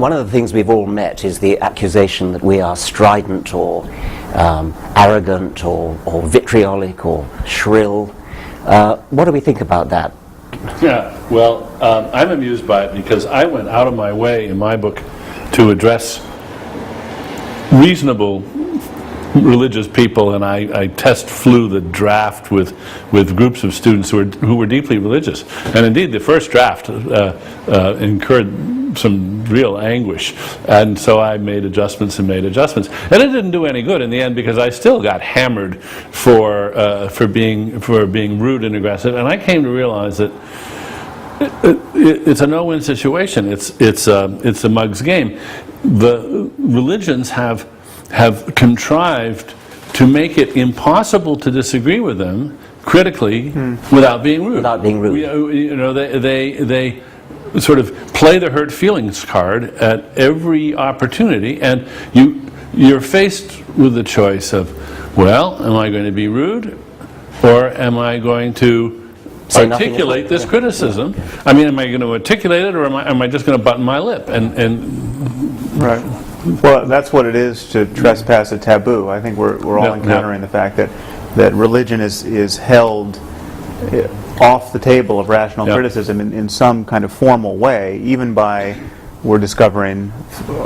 one of the things we've all met is the accusation that we are strident or arrogant or vitriolic or shrill. What do we think about that? Yeah, well, I'm amused by it because I went out of my way in my book to address reasonable religious people, and I flew the draft with groups of students who were deeply religious. And indeed, the first draft incurred some real anguish, and so I made adjustments, and it didn't do any good in the end because I still got hammered for being rude and aggressive. And I came to realize that it's a no-win situation. It's a mug's game. The religions have contrived to make it impossible to disagree with them critically without being rude. Without being rude. They sort of play the hurt feelings card at every opportunity, and you're faced with the choice of, well, am I going to be rude, or am I going to articulate this criticism? I mean, am I going to articulate it, or am I just going to button my lip? Right. Well, that's what it is to trespass a taboo. I think we're all encountering the fact that religion is held off the table of rational criticism in some kind of formal way, even by, we're discovering,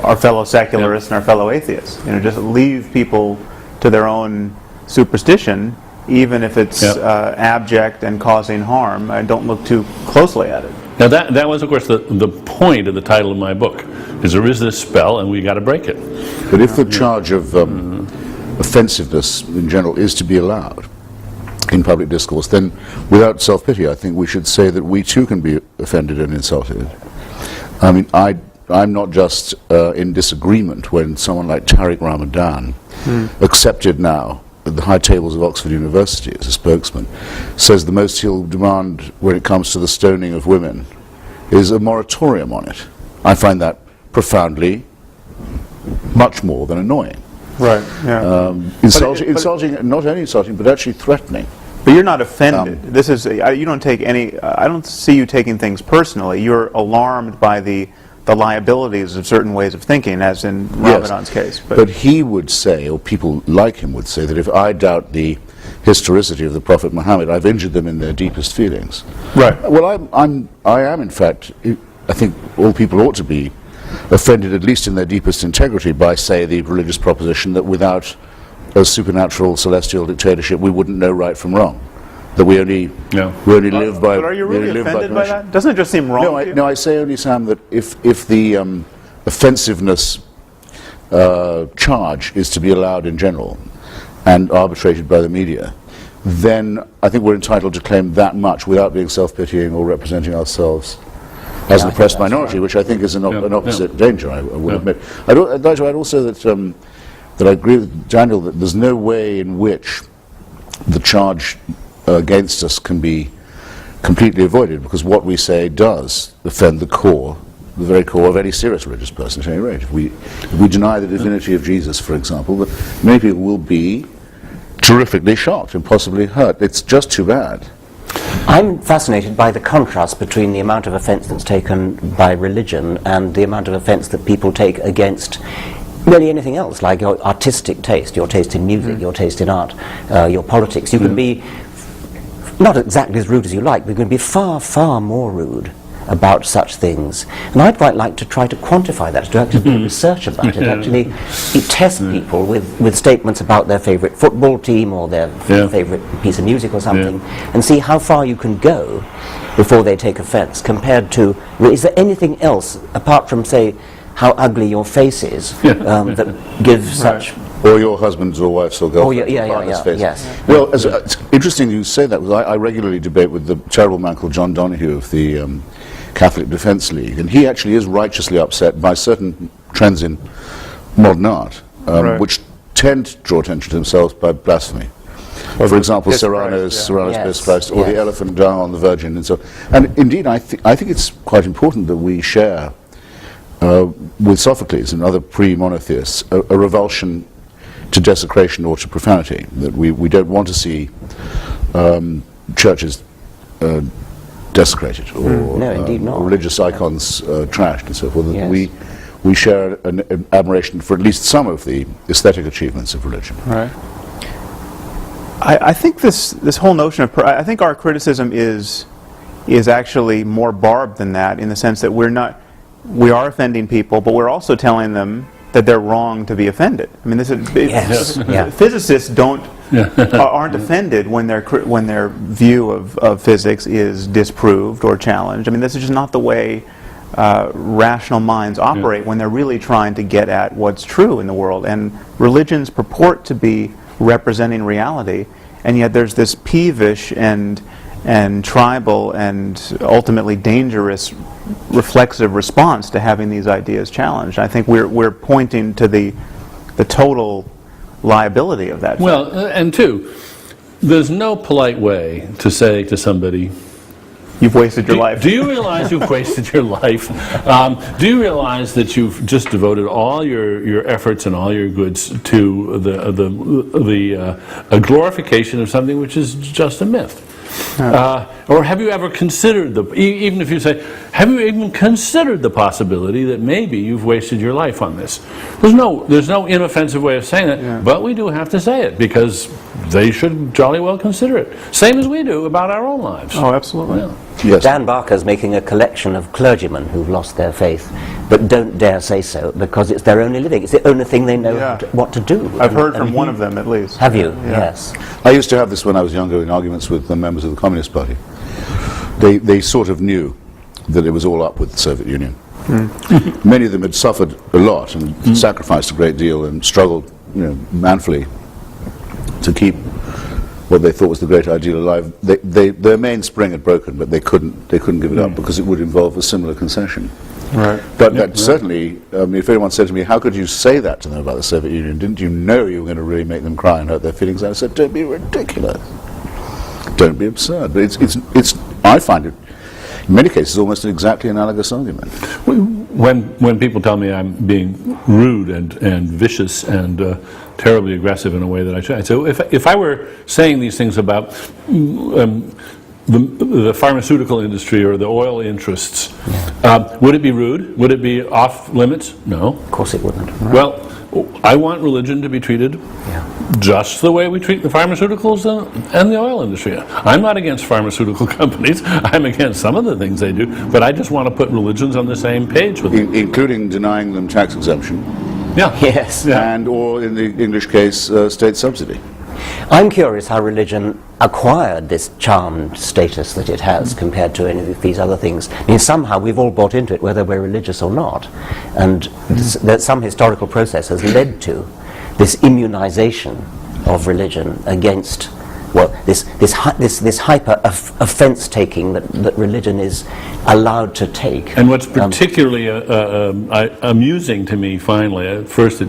our fellow secularists and our fellow atheists. Just leave people to their own superstition, even if it's abject and causing harm. Don't look too closely at it. Now that was, of course, the point of the title of my book, is there is this spell and we got to break it. But if the charge of offensiveness in general is to be allowed in public discourse, then without self-pity, I think we should say that we too can be offended and insulted. I mean, I'm not just in disagreement when someone like Tariq Ramadan, accepted now at the high tables of Oxford University as a spokesman, says the most he'll demand when it comes to the stoning of women is a moratorium on it. I find that profoundly much more than annoying. Right, yeah. Insulting, not only insulting, but actually threatening. But you're not offended. This is, you don't take any, I don't see you taking things personally. You're alarmed by the liabilities of certain ways of thinking, as in Ramadan's case. But he would say, or people like him would say, that if I doubt the historicity of the Prophet Muhammad, I've injured them in their deepest feelings. Right. Well, I am in fact, I think all people ought to be offended, at least in their deepest integrity, by, say, the religious proposition that without a supernatural celestial dictatorship we wouldn't know right from wrong. That we only live by. But are you really offended by that? Doesn't it just seem wrong? No, I say only, Sam, that if the offensiveness charge is to be allowed in general and arbitrated by the media, then I think we're entitled to claim that much without being self-pitying or representing ourselves as an oppressed minority, which I think is an opposite danger, I will admit. I'd like to add also that I agree with Daniel that there's no way in which the charge against us can be completely avoided, because what we say does offend the very core of any serious religious person at any rate. If we deny the divinity of Jesus, for example, many people will be terrifically shocked and possibly hurt. It's just too bad. I'm fascinated by the contrast between the amount of offence that's taken by religion and the amount of offence that people take against really anything else, like your artistic taste, your taste in music, your taste in art, your politics. You can be not exactly as rude as you like, but you can be far, far more rude about such things. And I'd quite like to try to quantify that, to actually do research about it, actually test people with statements about their favourite football team or their favourite piece of music or something, and see how far you can go before they take offence, compared to, is there anything else, apart from, say, how ugly your face is, that gives such... Or your husband's or wife's or girlfriend's face. Yes. Well, it's interesting you say that, because I regularly debate with the terrible man called John Donoghue of the Catholic Defence League, and he actually is righteously upset by certain trends in modern art, which tend to draw attention to themselves by blasphemy. For example, Serrano's Piss Christ, or the elephant down on the Virgin, and so. And indeed, I think it's quite important that we share with Sophocles and other pre-monotheists a revulsion to desecration or to profanity, that we don't want to see churches desecrated or religious icons trashed and so forth. We we share an admiration for at least some of the aesthetic achievements of religion. Right. I think this whole notion of I think our criticism is actually more barbed than that, in the sense that we are offending people, but we're also telling them that they're wrong to be offended. I mean, physicists aren't offended when their view of physics is disproved or challenged. I mean, this is just not the way rational minds operate when they're really trying to get at what's true in the world. And religions purport to be representing reality, and yet there's this peevish and tribal and ultimately dangerous reflexive response to having these ideas challenged. I think we're pointing to the total liability of that. Well, and two, there's no polite way to say to somebody, you've wasted your life. Do you realize you've wasted your life? Do you realize that you've just devoted all your efforts and all your goods to a glorification of something which is just a myth? Or have you ever considered even if you say, have you even considered the possibility that maybe you've wasted your life on this? There's no inoffensive way of saying it, but we do have to say it because they should jolly well consider it. Same as we do about our own lives. Oh, absolutely. Yeah. Yes. Dan Barker's making a collection of clergymen who've lost their faith, but don't dare say so because it's their only living. It's the only thing they know what to do. I've heard from one of them at least. Have you? Yes. I used to have this when I was younger in arguments with the members of the Communist Party. They sort of knew that it was all up with the Soviet Union. Many of them had suffered a lot and sacrificed a great deal and struggled, manfully to keep what they thought was the great ideal alive. Their mainspring had broken, but they couldn't give it up because it would involve a similar concession. Right. But that certainly, if anyone said to me, how could you say that to them about the Soviet Union? Didn't you know you were going to really make them cry and hurt their feelings? I said, don't be ridiculous. Don't be absurd. But it's I find it, in many cases, almost an exactly analogous argument. When people tell me I'm being rude and vicious and terribly aggressive in a way that I should, so if I were saying these things about the pharmaceutical industry or the oil interests, would it be rude? Would it be off limits? No. Of course it wouldn't. Right. Well, I want religion to be treated just the way we treat the pharmaceuticals and the oil industry. I'm not against pharmaceutical companies. I'm against some of the things they do, but I just want to put religions on the same page with them. Including denying them tax exemption. Yeah. Yes. And, or in the English case, state subsidy. I'm curious how religion acquired this charmed status that it has compared to any of these other things. I mean, somehow we've all bought into it, whether we're religious or not, and that some historical process has led to this immunization of religion against, well, this hyper offense taking that religion is allowed to take. And what's particularly amusing to me, finally, at first it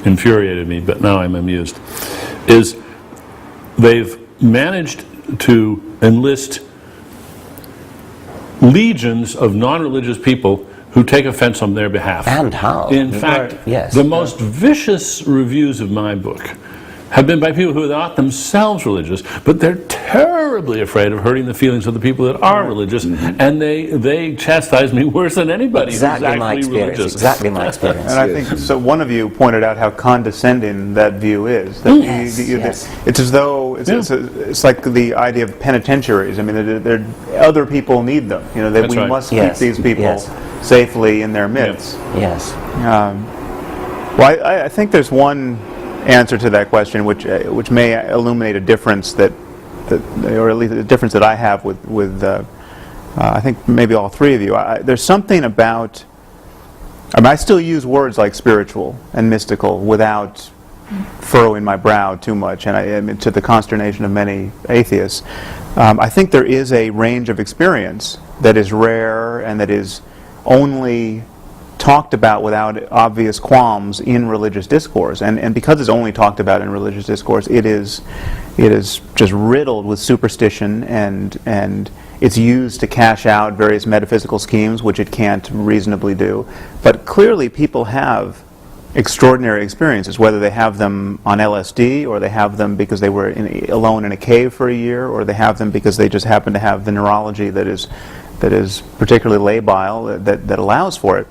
infuriated me, but now I'm amused, is they've managed to enlist legions of non-religious people who take offense on their behalf. And how? In fact, yes. the most vicious reviews of my book have been by people who are not themselves religious, but they're terribly afraid of hurting the feelings of the people that are religious, and they chastise me worse than anybody Exactly who's my actually experience. religious. Exactly my experience. And I think so. One of you pointed out how condescending that view is. That it's as though it's like the idea of penitentiaries. I mean, other people need them. That we must keep these people safely in their midst. Yes. Well, I think there's one answer to that question, which may illuminate a difference or at least a difference that I have with I think maybe all three of you. There's something about. I still use words like spiritual and mystical without furrowing my brow too much, and to the consternation of many atheists. I think there is a range of experience that is rare and that is only talked about without obvious qualms in religious discourse, and because it's only talked about in religious discourse, it is just riddled with superstition, and it's used to cash out various metaphysical schemes which it can't reasonably do. But clearly people have extraordinary experiences, whether they have them on LSD, or they have them because they were alone in a cave for a year, or they have them because they just happen to have the neurology that is particularly labile that allows for it.